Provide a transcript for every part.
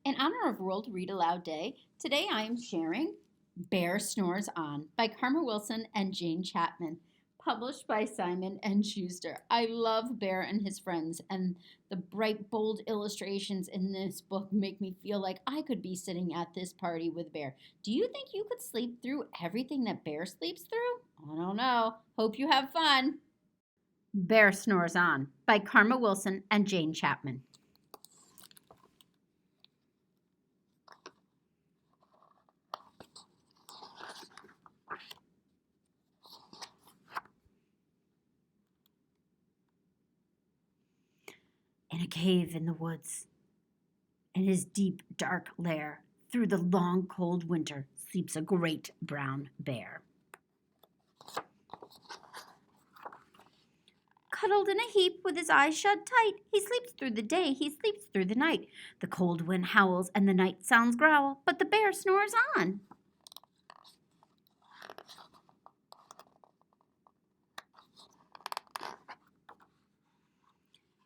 In honor of World Read Aloud Day, today I am sharing Bear Snores On by Karma Wilson and Jane Chapman, published by Simon & Schuster. I love Bear and his friends, and the bright, bold illustrations in this book make me feel like I could be sitting at this party with Bear. Do you think you could sleep through everything that Bear sleeps through? I don't know. Hope you have fun. Bear Snores On by Karma Wilson and Jane Chapman. In a cave in the woods, in his deep, dark lair, through the long, cold winter, sleeps a great brown bear. Cuddled in a heap with his eyes shut tight, he sleeps through the day, he sleeps through the night. The cold wind howls and the night sounds growl, but the bear snores on.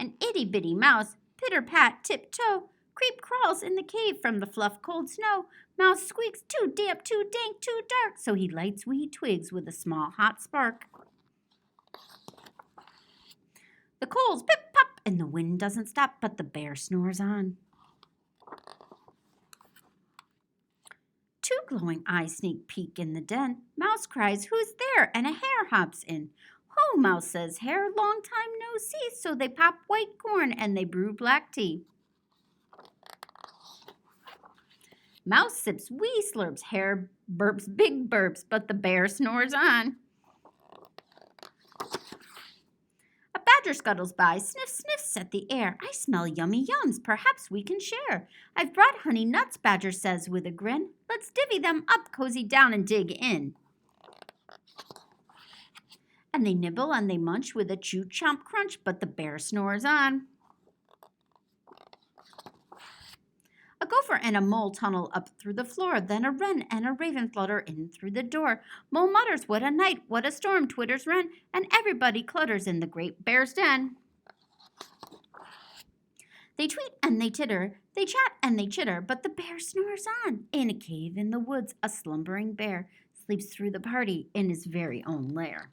An itty-bitty mouse, pitter-pat, tip-toe, creep crawls in the cave from the fluff cold snow. Mouse squeaks, too damp, too dank, too dark, so he lights wee twigs with a small hot spark. The coals pip-pop and the wind doesn't stop, but the bear snores on. Two glowing eyes sneak peek in the den. Mouse cries, "Who's there?" and a hare hops in. "Ho," Mouse says, "Hare, long time no see." So they pop white corn and they brew black tea. Mouse sips wee slurps, Hare burps big burps, but the bear snores on. A badger scuttles by, sniffs, sniffs at the air. "I smell yummy yums, perhaps we can share." "I've brought honey nuts," Badger says with a grin. "Let's divvy them up, cozy down and dig in." And they nibble and they munch with a chew chomp crunch, but the bear snores on. A gopher and a mole tunnel up through the floor, then a wren and a raven flutter in through the door. Mole mutters, "What a night, what a storm," twitters wren, and everybody clutters in the great bear's den. They tweet and they titter, they chat and they chitter, but the bear snores on. In a cave in the woods, a slumbering bear sleeps through the party in his very own lair.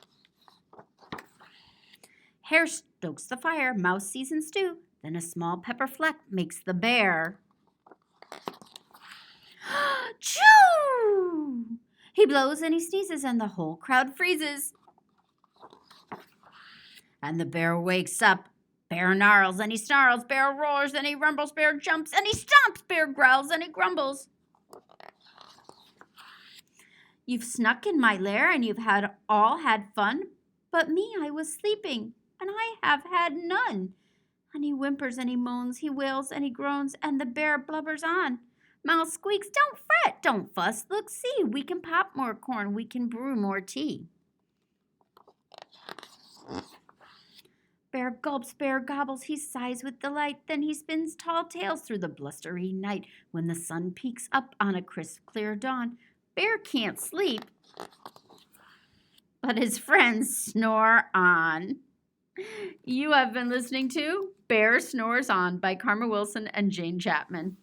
Hare stokes the fire, Mouse seasons stew, then a small pepper fleck makes the bear. Choo! He blows and he sneezes and the whole crowd freezes. And the bear wakes up. Bear gnarls and he snarls, bear roars and he rumbles, bear jumps and he stomps, bear growls and he grumbles. "You've snuck in my lair and you've all had fun, but me, I was sleeping, and I have had none." And he whimpers and he moans, he wails and he groans, and the bear blubbers on. Mouse squeaks, "Don't fret, don't fuss, look, see, we can pop more corn, we can brew more tea." Bear gulps, bear gobbles, he sighs with delight, then he spins tall tales through the blustery night. When the sun peeks up on a crisp, clear dawn, Bear can't sleep, but his friends snore on. You have been listening to Bear Snores On by Karma Wilson and Jane Chapman.